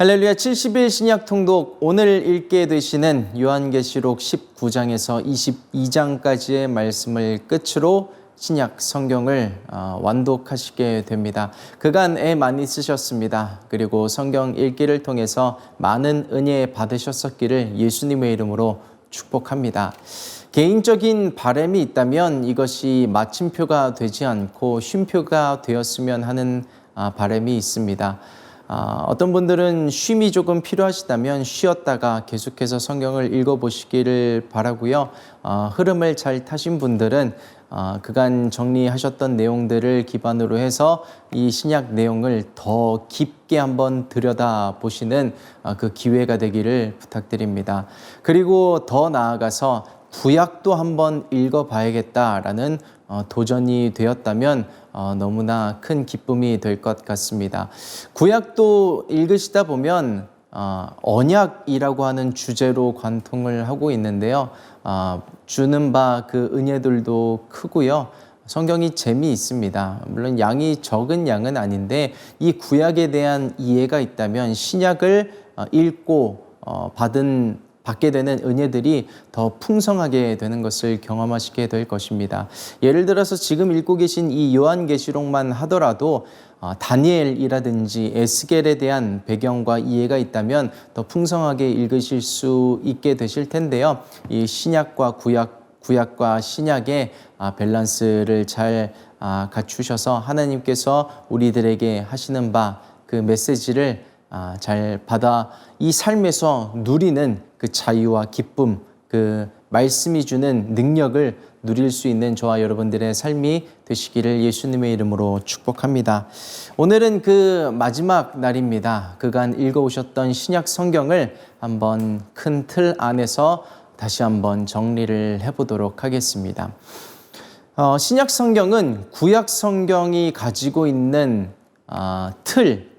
할렐루야. 70일 신약 통독, 오늘 읽게 되시는 요한계시록 19장에서 22장까지의 말씀을 끝으로 신약 성경을 완독하시게 됩니다. 그간 애 많이 쓰셨습니다. 그리고 성경 읽기를 통해서 많은 은혜 받으셨었기를 예수님의 이름으로 축복합니다. 개인적인 바람이 있다면 이것이 마침표가 되지 않고 쉼표가 되었으면 하는 바람이 있습니다. 어떤 분들은 쉼이 조금 필요하시다면 쉬었다가 계속해서 성경을 읽어보시기를 바라고요. 흐름을 잘 타신 분들은 그간 정리하셨던 내용들을 기반으로 해서 이 신약 내용을 더 깊게 한번 들여다보시는 그 기회가 되기를 부탁드립니다. 그리고 더 나아가서 구약도 한번 읽어봐야겠다라는 도전이 되었다면 너무나 큰 기쁨이 될 것 같습니다. 구약도 읽으시다 보면 언약이라고 하는 주제로 관통을 하고 있는데요. 주는 바 그 은혜들도 크고요. 성경이 재미있습니다. 물론 양이 적은 양은 아닌데 이 구약에 대한 이해가 있다면 신약을 읽고 받게 되는 은혜들이 더 풍성하게 되는 것을 경험하시게 될 것입니다. 예를 들어서 지금 읽고 계신 이 요한계시록만 하더라도 다니엘이라든지 에스겔에 대한 배경과 이해가 있다면 더 풍성하게 읽으실 수 있게 되실 텐데요. 이 신약과 구약과 신약의 밸런스를 잘 갖추셔서 하나님께서 우리들에게 하시는 바 그 메시지를 잘 받아 이 삶에서 누리는 그 자유와 기쁨, 그 말씀이 주는 능력을 누릴 수 있는 저와 여러분들의 삶이 되시기를 예수님의 이름으로 축복합니다. 오늘은 그 마지막 날입니다. 그간 읽어오셨던 신약 성경을 한번 큰 틀 안에서 다시 한번 정리를 해보도록 하겠습니다. 신약 성경은 구약 성경이 가지고 있는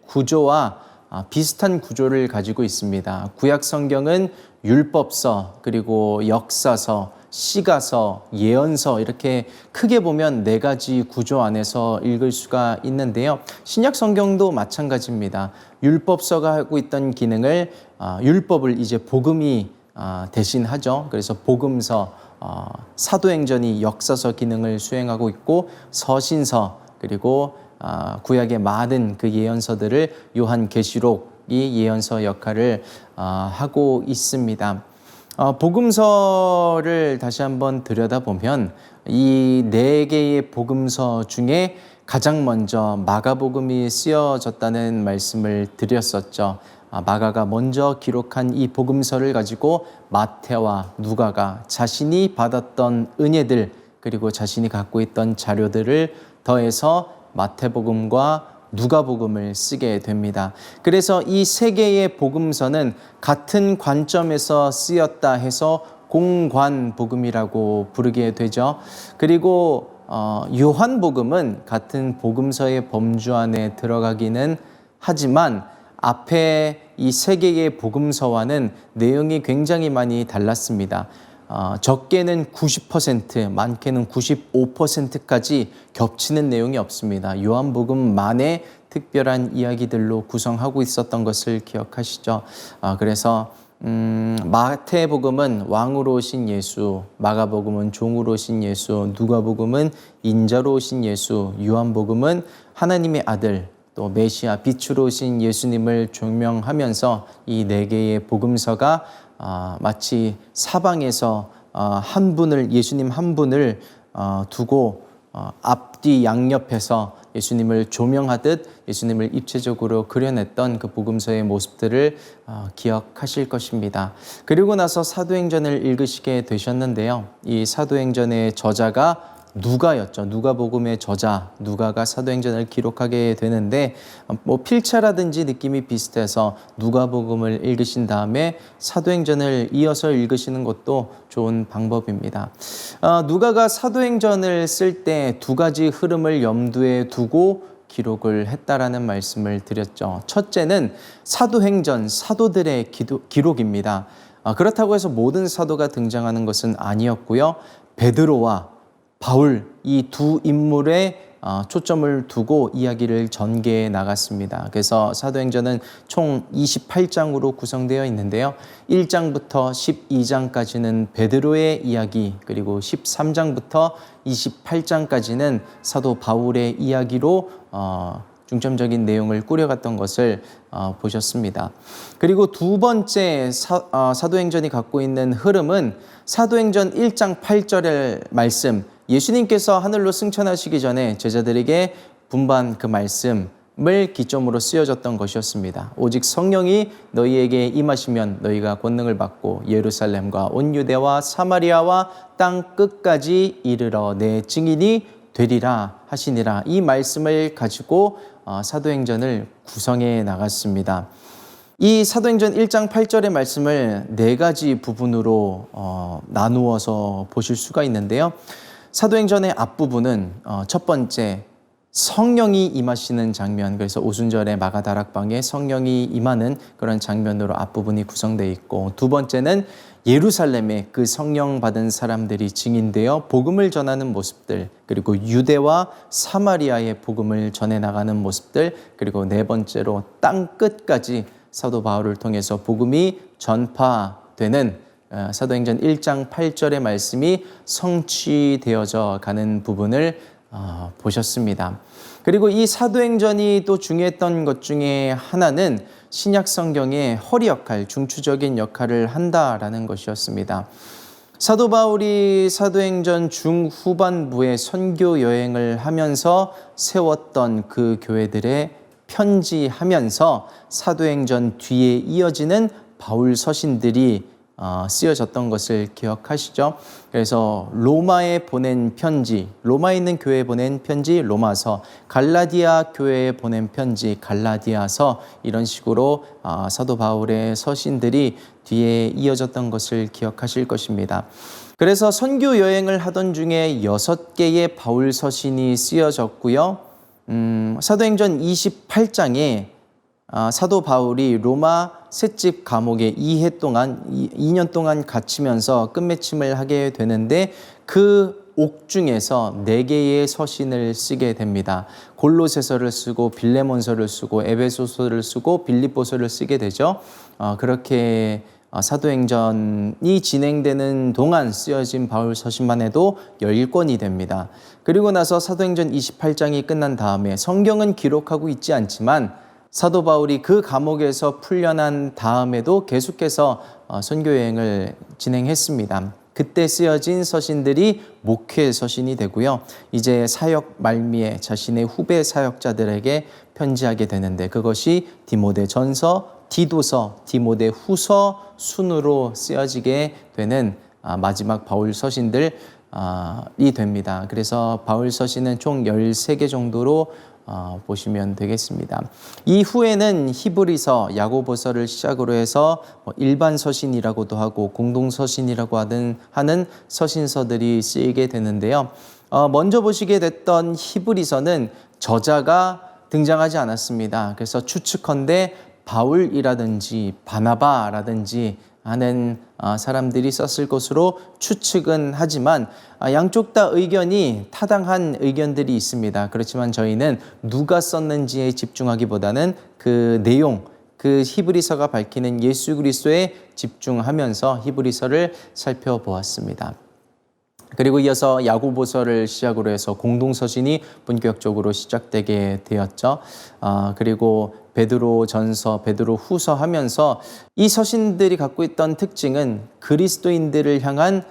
구조와 비슷한 구조를 가지고 있습니다. 구약 성경은 율법서, 그리고 역사서, 시가서, 예언서 이렇게 크게 보면 4가지 구조 안에서 읽을 수가 있는데요. 신약 성경도 마찬가지입니다. 율법서가 하고 있던 기능을 율법을 이제 복음이 대신하죠. 그래서 복음서, 사도행전이 역사서 기능을 수행하고 있고 서신서, 그리고 구약의 많은 그 예언서들을 요한계시록이 예언서 역할을 하고 있습니다. 복음서를 다시 한번 들여다보면 이 4개의 복음서 중에 가장 먼저 마가복음이 쓰여졌다는 말씀을 드렸었죠. 마가가 먼저 기록한 이 복음서를 가지고 마태와 누가가 자신이 받았던 은혜들 그리고 자신이 갖고 있던 자료들을 더해서 마태복음과 누가복음을 쓰게 됩니다. 그래서 이 3개의 복음서는 같은 관점에서 쓰였다 해서 공관복음이라고 부르게 되죠. 그리고 요한복음은 같은 복음서의 범주 안에 들어가기는 하지만 앞에 이 3개의 복음서와는 내용이 굉장히 많이 달랐습니다. 적게는 90%, 많게는 95%까지 겹치는 내용이 없습니다. 요한복음만의 특별한 이야기들로 구성하고 있었던 것을 기억하시죠. 그래서 마태복음은 왕으로 오신 예수, 마가복음은 종으로 오신 예수, 누가복음은 인자로 오신 예수, 요한복음은 하나님의 아들, 또 메시아 빛으로 오신 예수님을 조명하면서 이 4개의 복음서가 마치 사방에서 예수님 한 분을 두고 앞뒤 양옆에서 예수님을 조명하듯 예수님을 입체적으로 그려냈던 그 복음서의 모습들을 기억하실 것입니다. 그리고 나서 사도행전을 읽으시게 되셨는데요. 이 사도행전의 저자가 누가였죠. 누가복음의 저자 누가가 사도행전을 기록하게 되는데 필체라든지 느낌이 비슷해서 누가복음을 읽으신 다음에 사도행전을 이어서 읽으시는 것도 좋은 방법입니다. 누가가 사도행전을 쓸 때 2가지 흐름을 염두에 두고 기록을 했다라는 말씀을 드렸죠. 첫째는 사도행전, 사도들의 기록입니다. 그렇다고 해서 모든 사도가 등장하는 것은 아니었고요. 베드로와 바울 이 두 인물의 초점을 두고 이야기를 전개해 나갔습니다. 그래서 사도행전은 총 28장으로 구성되어 있는데요. 1장부터 12장까지는 베드로의 이야기, 그리고 13장부터 28장까지는 사도 바울의 이야기로 중점적인 내용을 꾸려갔던 것을 보셨습니다. 그리고 두 번째 사도행전이 갖고 있는 흐름은 사도행전 1장 8절의 말씀, 예수님께서 하늘로 승천하시기 전에 제자들에게 분반 그 말씀을 기점으로 쓰여졌던 것이었습니다. 오직 성령이 너희에게 임하시면 너희가 권능을 받고 예루살렘과 온 유대와 사마리아와 땅 끝까지 이르러 내 증인이 되리라 하시니라. 이 말씀을 가지고 사도행전을 구성해 나갔습니다. 이 사도행전 1장 8절의 말씀을 네 가지 부분으로 나누어서 보실 수가 있는데요. 사도행전의 앞부분은 첫 번째 성령이 임하시는 장면, 그래서 오순절에 마가다락방에 성령이 임하는 그런 장면으로 앞부분이 구성되어 있고, 두 번째는 예루살렘에 그 성령 받은 사람들이 증인되어 복음을 전하는 모습들, 그리고 유대와 사마리아의 복음을 전해 나가는 모습들, 그리고 네 번째로 땅 끝까지 사도 바울을 통해서 복음이 전파되는 사도행전 1장 8절의 말씀이 성취되어져 가는 부분을 보셨습니다. 그리고 이 사도행전이 또 중요했던 것 중에 하나는 신약 성경의 허리 역할, 중추적인 역할을 한다라는 것이었습니다. 사도 바울이 사도행전 중후반부에 선교 여행을 하면서 세웠던 그 교회들의 편지하면서 사도행전 뒤에 이어지는 바울 서신들이 쓰여졌던 것을 기억하시죠? 그래서 로마에 보낸 편지, 로마에 있는 교회에 보낸 편지 로마서, 갈라디아 교회에 보낸 편지 갈라디아서, 이런 식으로 사도 바울의 서신들이 뒤에 이어졌던 것을 기억하실 것입니다. 그래서 선교 여행을 하던 중에 6개의 바울 서신이 쓰여졌고요. 사도행전 28장에 사도 바울이 로마 셋집 감옥에 2년 동안 갇히면서 끝맺힘을 하게 되는데, 그 옥중에서 4개의 서신을 쓰게 됩니다. 골로새서를 쓰고 빌레몬서를 쓰고 에베소서를 쓰고 빌립보서를 쓰게 되죠. 그렇게 사도행전이 진행되는 동안 쓰여진 바울 서신만 해도 10권이 됩니다. 그리고 나서 사도행전 28장이 끝난 다음에 성경은 기록하고 있지 않지만 사도 바울이 그 감옥에서 풀려난 다음에도 계속해서 선교여행을 진행했습니다. 그때 쓰여진 서신들이 목회 서신이 되고요. 이제 사역 말미에 자신의 후배 사역자들에게 편지하게 되는데, 그것이 디모데 전서, 디도서, 디모데 후서 순으로 쓰여지게 되는 마지막 바울 서신들이 됩니다. 그래서 바울 서신은 총 13개 정도로 보시면 되겠습니다. 이후에는 히브리서, 야고보서를 시작으로 해서 일반 서신이라고도 하고 공동 서신이라고 하는 서신서들이 쓰이게 되는데요. 먼저 보시게 됐던 히브리서는 저자가 등장하지 않았습니다. 그래서 추측컨대 바울이라든지 바나바라든지 하는 사람들이 썼을 것으로 추측은 하지만 양쪽 다 의견이 타당한 의견들이 있습니다. 그렇지만 저희는 누가 썼는지에 집중하기보다는 그 내용, 그 히브리서가 밝히는 예수 그리스도에 집중하면서 히브리서를 살펴보았습니다. 그리고 이어서 야고보서를 시작으로 해서 공동서신이 본격적으로 시작되게 되었죠. 그리고 베드로 전서, 베드로 후서 하면서 이 서신들이 갖고 있던 특징은 그리스도인들을 향한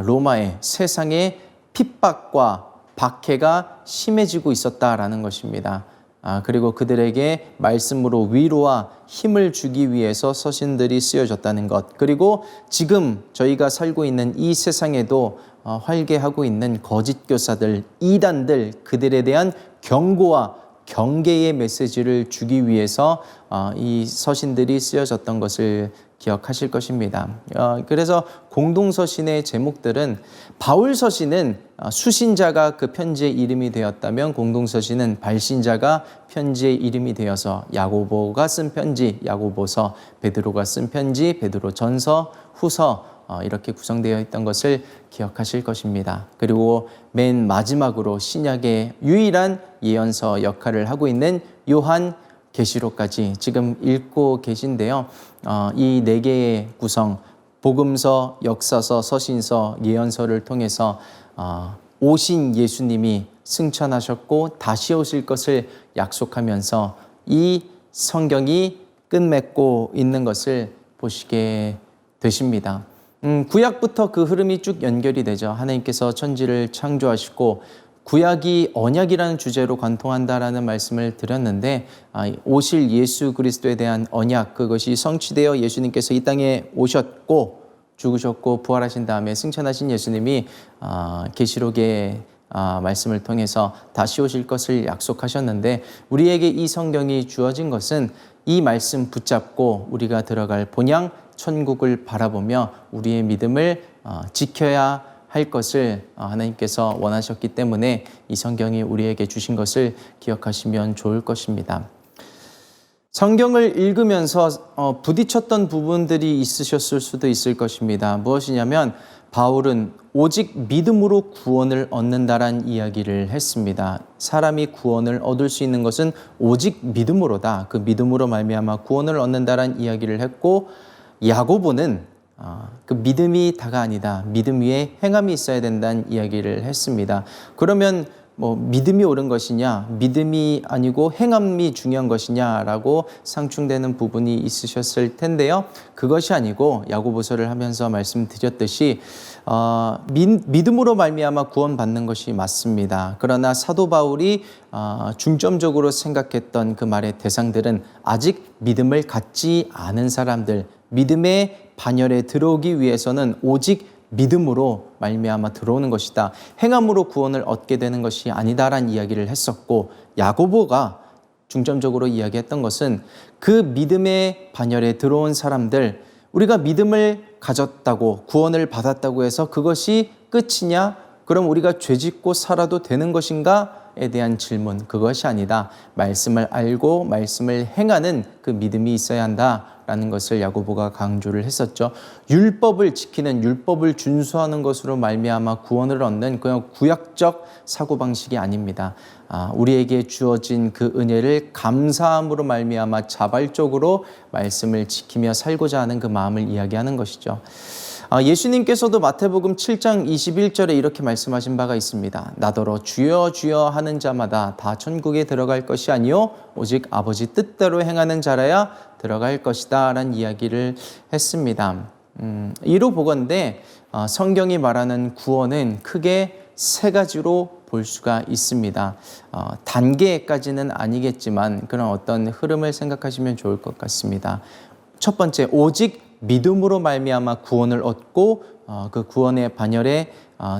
로마의 세상의 핍박과 박해가 심해지고 있었다라는 것입니다. 그리고 그들에게 말씀으로 위로와 힘을 주기 위해서 서신들이 쓰여졌다는 것, 그리고 지금 저희가 살고 있는 이 세상에도 활개하고 있는 거짓 교사들, 이단들, 그들에 대한 경고와 경계의 메시지를 주기 위해서 이 서신들이 쓰여졌던 것을 기억하실 것입니다. 그래서 공동서신의 제목들은, 바울 서신은 수신자가 그 편지의 이름이 되었다면 공동서신은 발신자가 편지의 이름이 되어서 야고보가 쓴 편지, 야고보서, 베드로가 쓴 편지, 베드로 전서, 후서, 이렇게 구성되어 있던 것을 기억하실 것입니다. 그리고 맨 마지막으로 신약의 유일한 예언서 역할을 하고 있는 요한 계시록까지 지금 읽고 계신데요. 이 네 개의 구성, 복음서, 역사서, 서신서, 예언서를 통해서 오신 예수님이 승천하셨고 다시 오실 것을 약속하면서 이 성경이 끝맺고 있는 것을 보시게 되십니다. 구약부터 그 흐름이 쭉 연결이 되죠. 하나님께서 천지를 창조하시고 구약이 언약이라는 주제로 관통한다라는 말씀을 드렸는데 오실 예수 그리스도에 대한 언약, 그것이 성취되어 예수님께서 이 땅에 오셨고 죽으셨고 부활하신 다음에 승천하신 예수님이 계시록의 말씀을 통해서 다시 오실 것을 약속하셨는데, 우리에게 이 성경이 주어진 것은 이 말씀 붙잡고 우리가 들어갈 본향 천국을 바라보며 우리의 믿음을 지켜야 할 것을 하나님께서 원하셨기 때문에 이 성경이 우리에게 주신 것을 기억하시면 좋을 것입니다. 성경을 읽으면서 부딪혔던 부분들이 있으셨을 수도 있을 것입니다. 무엇이냐면 바울은 오직 믿음으로 구원을 얻는다란 이야기를 했습니다. 사람이 구원을 얻을 수 있는 것은 오직 믿음으로다. 그 믿음으로 말미암아 구원을 얻는다란 이야기를 했고, 야고보는 그 믿음이 다가 아니다. 믿음 위에 행함이 있어야 된다는 이야기를 했습니다. 그러면 믿음이 옳은 것이냐, 믿음이 아니고 행함이 중요한 것이냐라고 상충되는 부분이 있으셨을 텐데요. 그것이 아니고 야고보서를 하면서 말씀드렸듯이 믿음으로 말미암아 구원받는 것이 맞습니다. 그러나 사도 바울이 중점적으로 생각했던 그 말의 대상들은 아직 믿음을 갖지 않은 사람들, 믿음의 반열에 들어오기 위해서는 오직 믿음으로 말미암아 들어오는 것이다. 행함으로 구원을 얻게 되는 것이 아니다라는 이야기를 했었고, 야고보가 중점적으로 이야기했던 것은 그 믿음의 반열에 들어온 사람들, 우리가 믿음을 가졌다고 구원을 받았다고 해서 그것이 끝이냐? 그럼 우리가 죄짓고 살아도 되는 것인가?에 대한 질문, 그것이 아니다. 말씀을 알고 말씀을 행하는 그 믿음이 있어야 한다라는 것을 야고보가 강조를 했었죠. 율법을 지키는, 율법을 준수하는 것으로 말미암아 구원을 얻는 그냥 구약적 사고방식이 아닙니다. 우리에게 주어진 그 은혜를 감사함으로 말미암아 자발적으로 말씀을 지키며 살고자 하는 그 마음을 이야기하는 것이죠. 예수님께서도 마태복음 7장 21절에 이렇게 말씀하신 바가 있습니다. 나더러 주여 주여 하는 자마다 다 천국에 들어갈 것이 아니요 오직 아버지 뜻대로 행하는 자라야 들어갈 것이다 라는 이야기를 했습니다. 이로 보건대 성경이 말하는 구원은 크게 세 가지로 볼 수가 있습니다. 단계까지는 아니겠지만 그런 어떤 흐름을 생각하시면 좋을 것 같습니다. 첫 번째, 오직 믿음으로 말미암아 구원을 얻고 그 구원의 반열에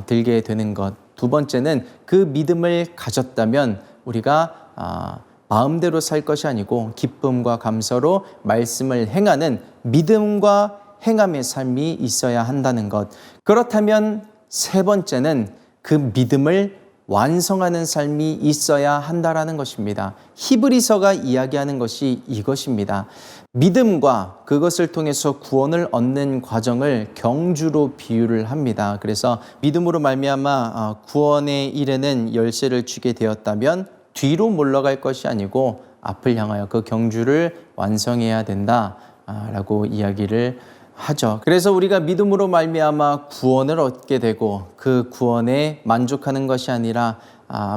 들게 되는 것. 두 번째는 그 믿음을 가졌다면 우리가 마음대로 살 것이 아니고 기쁨과 감사로 말씀을 행하는 믿음과 행함의 삶이 있어야 한다는 것. 그렇다면 세 번째는 그 믿음을 완성하는 삶이 있어야 한다라는 것입니다. 히브리서가 이야기하는 것이 이것입니다. 믿음과 그것을 통해서 구원을 얻는 과정을 경주로 비유를 합니다. 그래서 믿음으로 말미암아 구원의 일에는 열쇠를 쥐게 되었다면 뒤로 물러갈 것이 아니고 앞을 향하여 그 경주를 완성해야 된다라고 이야기를 하죠. 그래서 우리가 믿음으로 말미암아 구원을 얻게 되고 그 구원에 만족하는 것이 아니라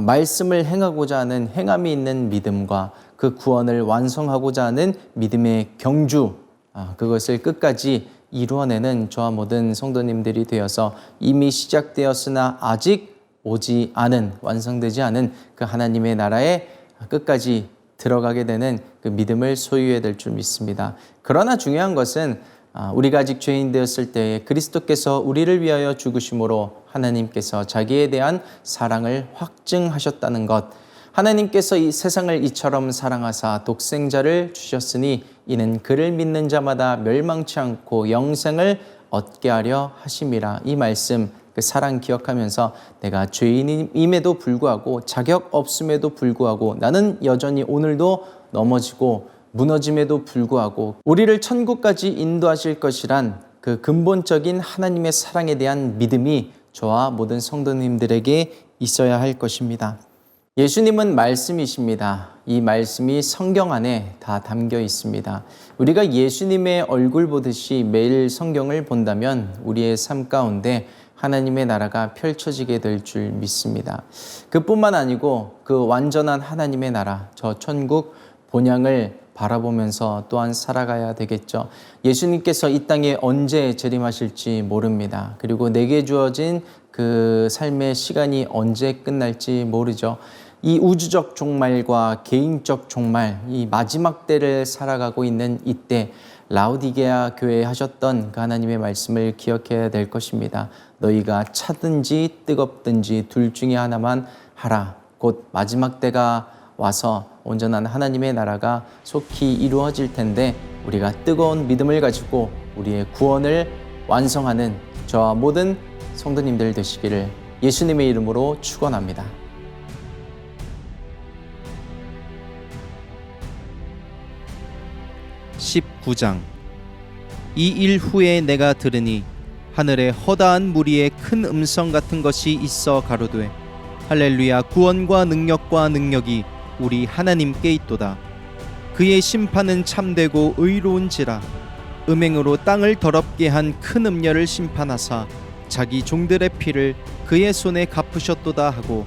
말씀을 행하고자 하는 행함이 있는 믿음과 그 구원을 완성하고자 하는 믿음의 경주, 그것을 끝까지 이루어내는 저와 모든 성도님들이 되어서 이미 시작되었으나 아직 오지 않은, 완성되지 않은 그 하나님의 나라에 끝까지 들어가게 되는 그 믿음을 소유해야 될 줄 믿습니다. 그러나 중요한 것은 우리가 아직 죄인 되었을 때에 그리스도께서 우리를 위하여 죽으심으로 하나님께서 자기에 대한 사랑을 확증하셨다는 것, 하나님께서 이 세상을 이처럼 사랑하사 독생자를 주셨으니 이는 그를 믿는 자마다 멸망치 않고 영생을 얻게 하려 하심이라. 이 말씀, 그 사랑 기억하면서 내가 죄인임에도 불구하고 자격 없음에도 불구하고 나는 여전히 오늘도 넘어지고 무너짐에도 불구하고 우리를 천국까지 인도하실 것이란 그 근본적인 하나님의 사랑에 대한 믿음이 저와 모든 성도님들에게 있어야 할 것입니다. 예수님은 말씀이십니다. 이 말씀이 성경 안에 다 담겨 있습니다. 우리가 예수님의 얼굴 보듯이 매일 성경을 본다면 우리의 삶 가운데 하나님의 나라가 펼쳐지게 될 줄 믿습니다. 그뿐만 아니고 그 완전한 하나님의 나라, 저 천국 본향을 바라보면서 또한 살아가야 되겠죠. 예수님께서 이 땅에 언제 재림하실지 모릅니다. 그리고 내게 주어진 그 삶의 시간이 언제 끝날지 모르죠. 이 우주적 종말과 개인적 종말, 이 마지막 때를 살아가고 있는 이때 라오디게아 교회에 하셨던 그 하나님의 말씀을 기억해야 될 것입니다. 너희가 차든지 뜨겁든지 둘 중에 하나만 하라. 곧 마지막 때가 와서 온전한 하나님의 나라가 속히 이루어질 텐데 우리가 뜨거운 믿음을 가지고 우리의 구원을 완성하는 저와 모든 성도님들 되시기를 예수님의 이름으로 축원합니다. 19장. 이 일 후에 내가 들으니 하늘에 허다한 무리의 큰 음성 같은 것이 있어 가로되 할렐루야, 구원과 능력과 능력이 우리 하나님께 있도다. 그의 심판은 참되고 의로운지라. 음행으로 땅을 더럽게 한 큰 음녀를 심판하사 자기 종들의 피를 그의 손에 갚으셨도다 하고,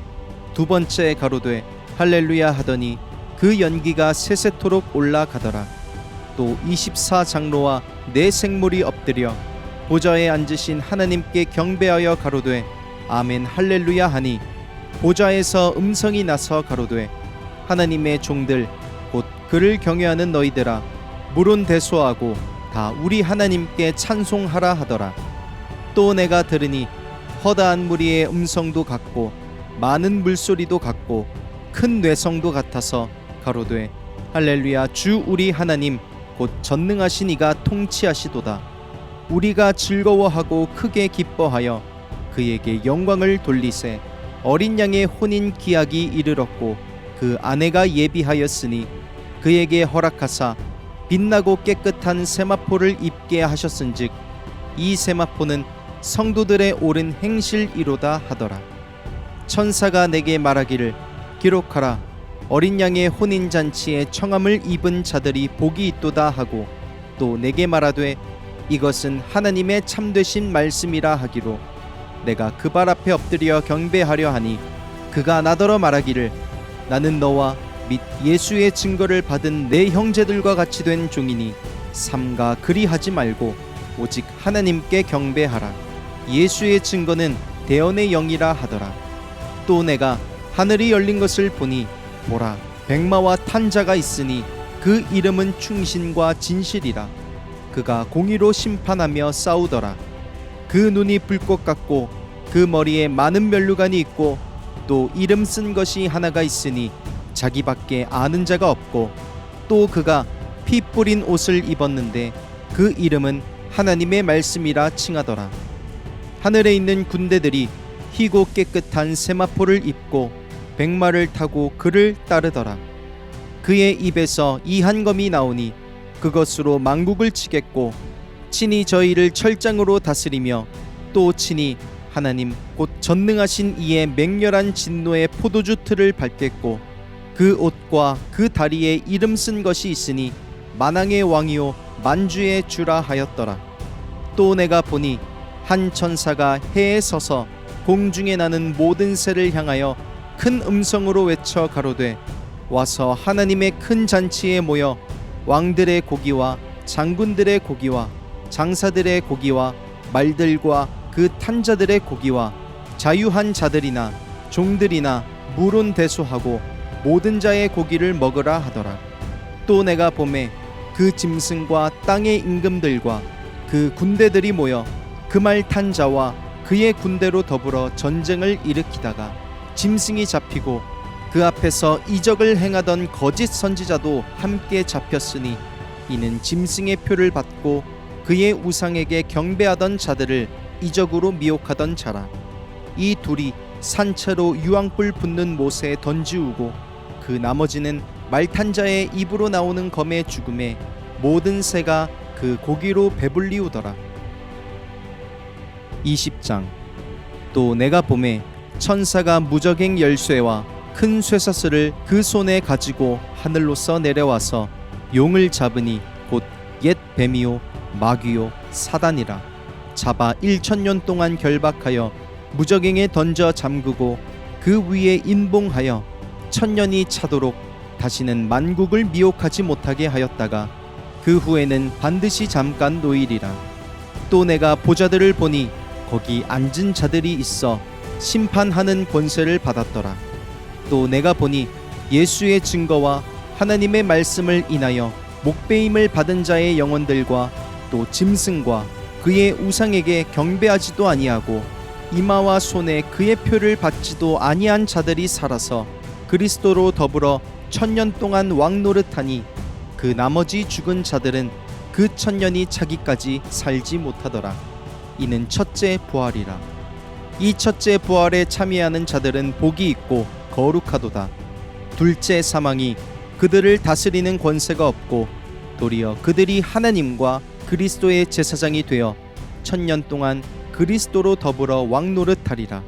두 번째 가로되 할렐루야 하더니 그 연기가 세세토록 올라가더라. 또 24장로와 네 생물이 엎드려 보좌에 앉으신 하나님께 경배하여 가로되 아멘 할렐루야 하니, 보좌에서 음성이 나서 가로되 하나님의 종들 곧 그를 경외하는 너희들아, 물은 대소하고 다 우리 하나님께 찬송하라 하더라. 또 내가 들으니 허다한 무리의 음성도 같고 많은 물소리도 같고 큰 뇌성도 같아서 가로되 할렐루야, 주 우리 하나님 곧 전능하신 이가 통치하시도다. 우리가 즐거워하고 크게 기뻐하여 그에게 영광을 돌리세. 어린 양의 혼인 기약이 이르렀고 그 아내가 예비하였으니 그에게 허락하사 빛나고 깨끗한 세마포를 입게 하셨은즉 이 세마포는 성도들의 옳은 행실이로다 하더라. 천사가 내게 말하기를 기록하라. 어린 양의 혼인잔치에 청함을 입은 자들이 복이 있도다 하고, 또 내게 말하되 이것은 하나님의 참되신 말씀이라 하기로, 내가 그 발 앞에 엎드려 경배하려 하니 그가 나더러 말하기를 나는 너와 및 예수의 증거를 받은 내 형제들과 같이 된 종이니 삼가 그리하지 말고 오직 하나님께 경배하라. 예수의 증거는 대언의 영이라 하더라. 또 내가 하늘이 열린 것을 보니 보라, 백마와 탄 자가 있으니 그 이름은 충신과 진실이라. 그가 공의로 심판하며 싸우더라. 그 눈이 불꽃 같고 그 머리에 많은 면류관이 있고 또 이름 쓴 것이 하나가 있으니 자기밖에 아는 자가 없고, 또 그가 피 뿌린 옷을 입었는데 그 이름은 하나님의 말씀이라 칭하더라. 하늘에 있는 군대들이 희고 깨끗한 세마포를 입고 백마를 타고 그를 따르더라. 그의 입에서 이 한 검이 나오니 그것으로 만국을 치겠고, 친히 저희를 철장으로 다스리며 또 친히 하나님 곧 전능하신 이의 맹렬한 진노의 포도주 틀을 밟겠고, 그 옷과 그 다리에 이름 쓴 것이 있으니 만왕의 왕이요 만주의 주라 하였더라. 또 내가 보니 한 천사가 해에 서서 공중에 나는 모든 새를 향하여 큰 음성으로 외쳐 가로되 와서 하나님의 큰 잔치에 모여 왕들의 고기와 장군들의 고기와 장사들의 고기와 말들과 그 탄자들의 고기와 자유한 자들이나 종들이나 물은 대소하고 모든 자의 고기를 먹으라 하더라. 또 내가 보매 그 짐승과 땅의 임금들과 그 군대들이 모여 그 말 탄 자와 그의 군대로 더불어 전쟁을 일으키다가 짐승이 잡히고 그 앞에서 이적을 행하던 거짓 선지자도 함께 잡혔으니 이는 짐승의 표를 받고 그의 우상에게 경배하던 자들을 이적으로 미혹하던 자라. 이 둘이 산채로 유황불 붙는 못에 던지우고 그 나머지는 말탄 자의 입으로 나오는 검의 죽음에 모든 새가 그 고기로 배불리우더라. 20장. 또 내가 보매 천사가 무저갱 열쇠와 큰 쇠사슬을 그 손에 가지고 하늘로서 내려와서 용을 잡으니 곧 옛 뱀이요 마귀요 사단이라. 잡아 1000년 동안 결박하여 무저갱에 던져 잠그고 그 위에 인봉하여 1000년이 차도록 다시는 만국을 미혹하지 못하게 하였다가 그 후에는 반드시 잠깐 놓이리라. 또 내가 보좌들을 보니 거기 앉은 자들이 있어 심판하는 권세를 받았더라. 또 내가 보니 예수의 증거와 하나님의 말씀을 인하여 목배임을 받은 자의 영혼들과 또 짐승과 그의 우상에게 경배하지도 아니하고 이마와 손에 그의 표를 받지도 아니한 자들이 살아서 그리스도로 더불어 1000년 동안 왕노릇하니 그 나머지 죽은 자들은 그 1000년이 차기까지 살지 못하더라. 이는 첫째 부활이라. 이 첫째 부활에 참여하는 자들은 복이 있고 거룩하도다. 둘째 사망이 그들을 다스리는 권세가 없고 도리어 그들이 하나님과 그리스도의 제사장이 되어 1000년 동안 그리스도로 더불어 왕노릇하리라.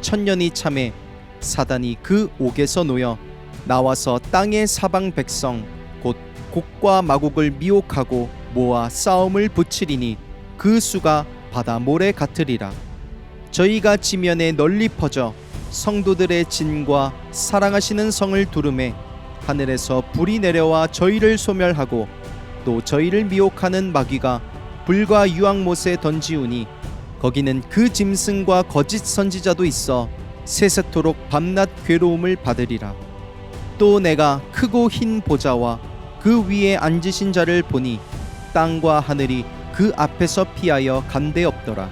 1000년이 참에 사단이 그 옥에서 놓여 나와서 땅의 사방 백성 곧 곡과 마곡을 미혹하고 모아 싸움을 붙이리니 그 수가 바다 모래 같으리라. 저희가 지면에 널리 퍼져 성도들의 진과 사랑하시는 성을 두르매 하늘에서 불이 내려와 저희를 소멸하고 또 저희를 미혹하는 마귀가 불과 유황못에 던지우니 거기는 그 짐승과 거짓 선지자도 있어 세세토록 밤낮 괴로움을 받으리라. 또 내가 크고 흰 보좌와 그 위에 앉으신 자를 보니 땅과 하늘이 그 앞에서 피하여 간데 없더라.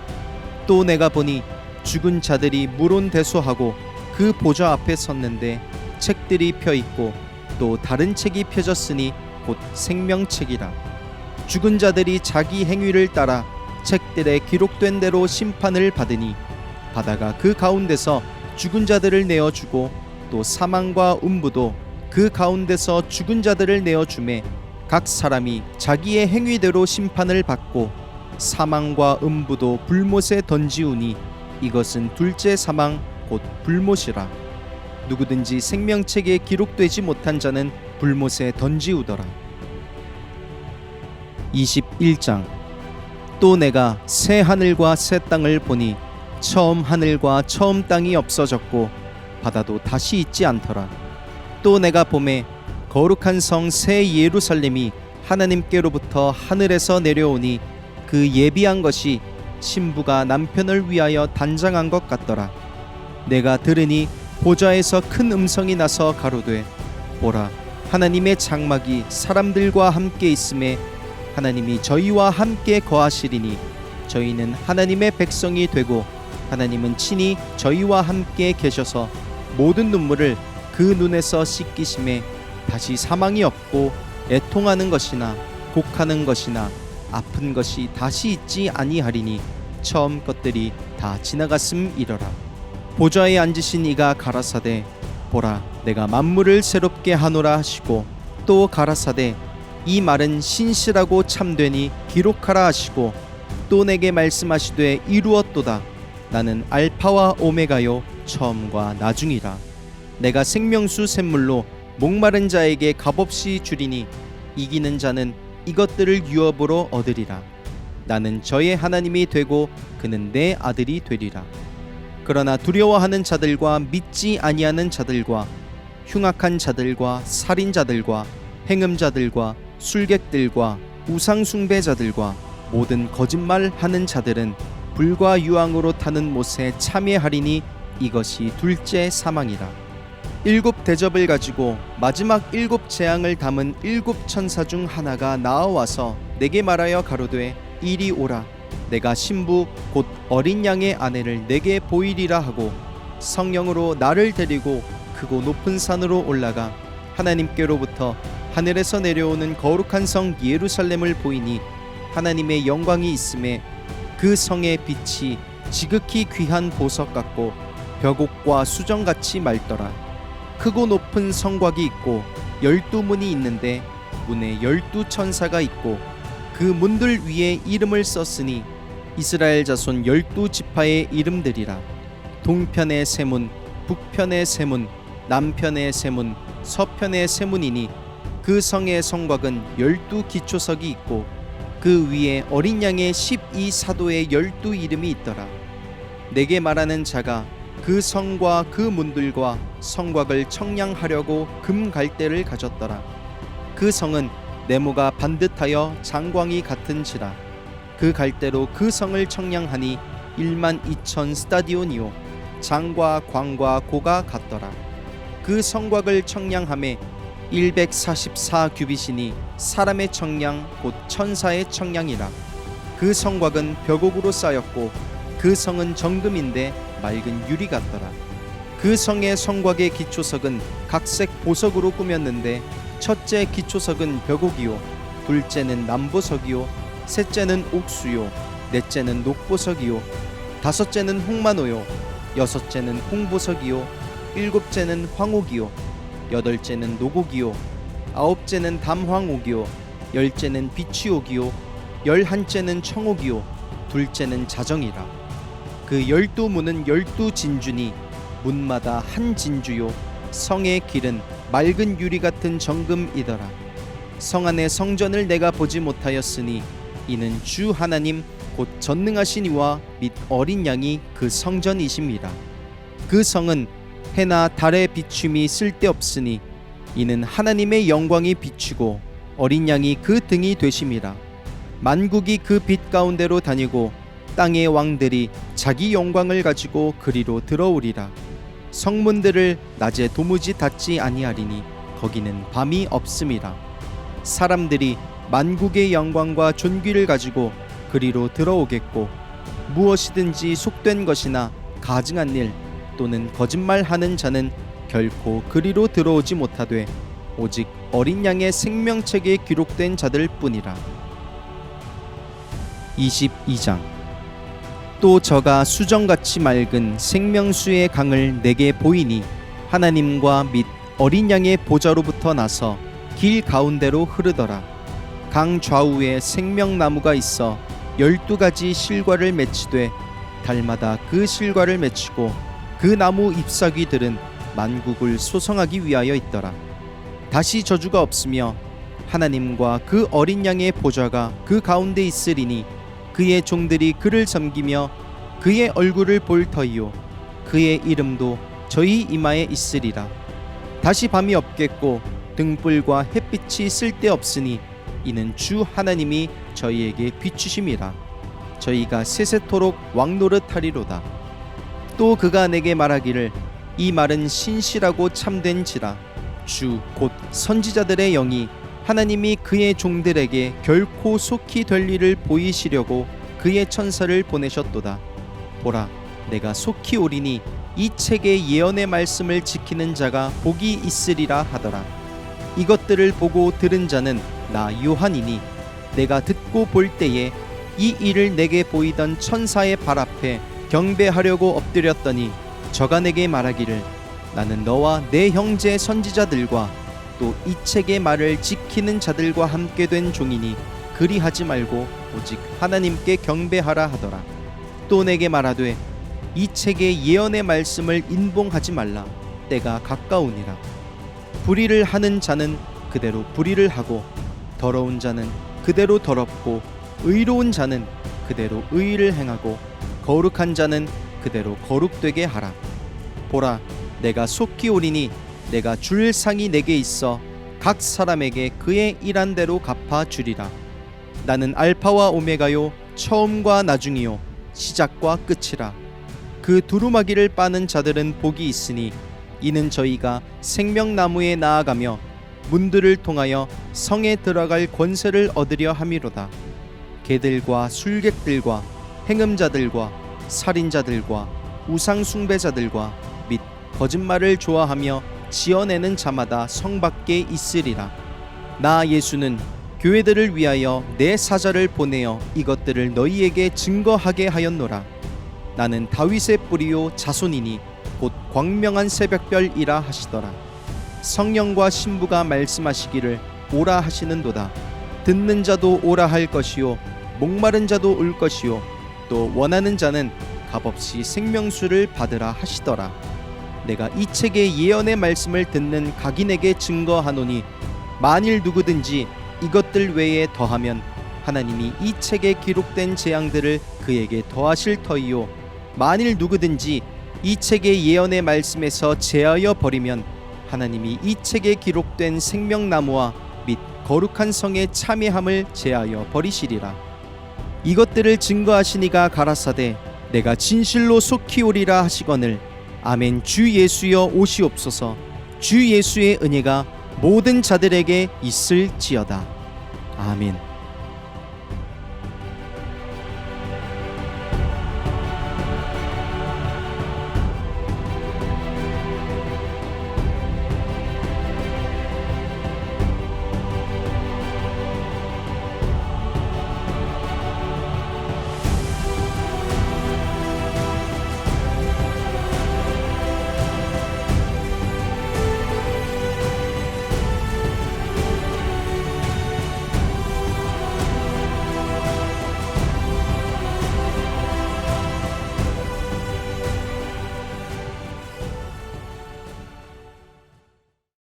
또 내가 보니 죽은 자들이 물온대소하고 그 보좌 앞에 섰는데 책들이 펴 있고 또 다른 책이 펴졌으니 곧 생명책이라. 죽은 자들이 자기 행위를 따라 책들에 기록된 대로 심판을 받으니 바다가 그 가운데서 죽은 자들을 내어주고 또 사망과 음부도 그 가운데서 죽은 자들을 내어주매 각 사람이 자기의 행위대로 심판을 받고 사망과 음부도 불못에 던지우니 이것은 둘째 사망 곧 불못이라. 누구든지 생명책에 기록되지 못한 자는 불못에 던지우더라. 21장. 또 내가 새 하늘과 새 땅을 보니 처음 하늘과 처음 땅이 없어졌고 바다도 다시 있지 않더라. 또 내가 보매 거룩한 성 새 예루살렘이 하나님께로부터 하늘에서 내려오니 그 예비한 것이 신부가 남편을 위하여 단장한 것 같더라. 내가 들으니 보좌에서 큰 음성이 나서 가로되 보라, 하나님의 장막이 사람들과 함께 있음에 하나님이 저희와 함께 거하시리니 저희는 하나님의 백성이 되고 하나님은 친히 저희와 함께 계셔서 모든 눈물을 그 눈에서 씻기심에 다시 사망이 없고 애통하는 것이나 곡하는 것이나 아픈 것이 다시 있지 아니하리니 처음 것들이 다 지나갔음이러라. 보좌에 앉으신 이가 가라사대 보라, 내가 만물을 새롭게 하노라 하시고 또 가라사대 이 말은 신실하고 참되니 기록하라 하시고 또 내게 말씀하시되 이루었도다. 나는 알파와 오메가요 처음과 나중이라. 내가 생명수 샘물로 목마른 자에게 값없이 주리니 이기는 자는 이것들을 유업으로 얻으리라. 나는 저의 하나님이 되고 그는 내 아들이 되리라. 그러나 두려워하는 자들과 믿지 아니하는 자들과 흉악한 자들과 살인자들과 행음자들과 술객들과 우상숭배자들과 모든 거짓말하는 자들은 불과 유황으로 타는 못에 참여하리니 이것이 둘째 사망이라. 7 대접을 가지고 마지막 7 재앙을 담은 7 천사 중 하나가 나와와서 내게 말하여 가로되 이리 오라. 내가 신부 곧 어린 양의 아내를 내게 보이리라 하고 성령으로 나를 데리고 크고 높은 산으로 올라가 하나님께로부터 하늘에서 내려오는 거룩한 성 예루살렘을 보이니 하나님의 영광이 있음에 그 성의 빛이 지극히 귀한 보석 같고 벽옥과 수정같이 맑더라. 크고 높은 성곽이 있고 12문이 있는데 문에 12 천사가 있고 그 문들 위에 이름을 썼으니 이스라엘 자손 12지파의 이름들이라. 동편의 세문, 북편의 세문, 남편의 세문, 서편의 세문이니 그 성의 성곽은 12기초석이 있고 그 위에 어린 양의 12사도의 12 이름이 있더라. 내게 말하는 자가 그 성과 그 문들과 성곽을 청량하려고 금 갈대를 가졌더라. 그 성은 네모가 반듯하여 장광이 같은지라. 그 갈대로 그 성을 청량하니 12,000 스타디온이요 장과 광과 고가 같더라. 그 성곽을 청량함에 144 규빗이니 사람의 청량 곧 천사의 청량이라. 그 성곽은 벽옥으로 쌓였고 그 성은 정금인데 맑은 유리 같더라. 그 성의 성곽의 기초석은 각색 보석으로 꾸몄는데 첫째 기초석은 벽옥이요 둘째는 남보석이요 셋째는 옥수요 넷째는 녹보석이요 다섯째는 홍마노요 여섯째는 홍보석이요 일곱째는 황옥이요 여덟째는 노곡이요 아홉째는 담황옥이요 열째는 비취옥이요 열한째는 청옥이요 둘째는 자정이라. 그 12문은 12진주니 문마다 한 진주요 성의 길은 맑은 유리 같은 정금이더라. 성 안의 성전을 내가 보지 못하였으니 이는 주 하나님 곧 전능하신 이와 및 어린 양이 그 성전이심이라. 그 성은 해나 달의 비춤이 쓸데없으니 이는 하나님의 영광이 비추고 어린 양이 그 등이 되심이라. 만국이 그 빛 가운데로 다니고 땅의 왕들이 자기 영광을 가지고 그리로 들어오리라. 성문들을 낮에 도무지 닫지 아니하리니 거기는 밤이 없음이라. 사람들이 만국의 영광과 존귀를 가지고 그리로 들어오겠고 무엇이든지 속된 것이나 가증한 일 또는 거짓말하는 자는 결코 그리로 들어오지 못하되 오직 어린 양의 생명책에 기록된 자들 뿐이라. 22장. 또 저가 수정같이 맑은 생명수의 강을 내게 보이니 하나님과 및 어린 양의 보좌로부터 나서 길 가운데로 흐르더라. 강 좌우에 생명나무가 있어 12가지 실과를 맺히되 달마다 그 실과를 맺히고 그 나무 잎사귀들은 만국을 소성하기 위하여 있더라. 다시 저주가 없으며 하나님과 그 어린 양의 보좌가 그 가운데 있으리니 그의 종들이 그를 섬기며 그의 얼굴을 볼 터이요 그의 이름도 저희 이마에 있으리라. 다시 밤이 없겠고 등불과 햇빛이 쓸데없으니 이는 주 하나님이 저희에게 비추심이라. 저희가 세세토록 왕노릇하리로다. 또 그가 내게 말하기를 이 말은 신실하고 참된지라. 주 곧 선지자들의 영이 하나님이 그의 종들에게 결코 속히 될 일을 보이시려고 그의 천사를 보내셨도다. 보라, 내가 속히 오리니 이 책의 예언의 말씀을 지키는 자가 복이 있으리라 하더라. 이것들을 보고 들은 자는 나 요한이니 내가 듣고 볼 때에 이 일을 내게 보이던 천사의 발 앞에 경배하려고 엎드렸더니 저가 내게 말하기를 나는 너와 내 형제 선지자들과 또 이 책의 말을 지키는 자들과 함께 된 종이니 그리하지 말고 오직 하나님께 경배하라 하더라. 또 내게 말하되 이 책의 예언의 말씀을 인봉하지 말라. 때가 가까우니라. 불의를 하는 자는 그대로 불의를 하고 더러운 자는 그대로 더럽고 의로운 자는 그대로 의를 행하고 거룩한 자는 그대로 거룩되게 하라. 보라, 내가 속히 오리니 내가 줄 상이 내게 있어 각 사람에게 그의 일한 대로 갚아 주리라. 나는 알파와 오메가요 처음과 나중이요 시작과 끝이라. 그 두루마기를 빠는 자들은 복이 있으니 이는 저희가 생명나무에 나아가며 문들을 통하여 성에 들어갈 권세를 얻으려 함이로다. 개들과 술객들과 행음자들과 살인자들과 우상숭배자들과 및 거짓말을 좋아하며 지어내는 자마다 성 밖에 있으리라. 나 예수는 교회들을 위하여 내 사자를 보내어 이것들을 너희에게 증거하게 하였노라. 나는 다윗의 뿌리요 자손이니 곧 광명한 새벽별이라 하시더라. 성령과 신부가 말씀하시기를 오라 하시는도다. 듣는 자도 오라 할 것이요 목마른 자도 올 것이요 또 원하는 자는 값없이 생명수를 받으라 하시더라. 내가 이 책의 예언의 말씀을 듣는 각인에게 증거하노니 만일 누구든지 이것들 외에 더하면 하나님이 이 책에 기록된 재앙들을 그에게 더하실 터이요 만일 누구든지 이 책의 예언의 말씀에서 제하여 버리면 하나님이 이 책에 기록된 생명나무와 및 거룩한 성의 참회함을 제하여 버리시리라. 이것들을 증거하시니가 가라사대 내가 진실로 속히 오리라 하시거늘 아멘. 주 예수여 오시옵소서. 주 예수의 은혜가 모든 자들에게 있을지어다. 아멘.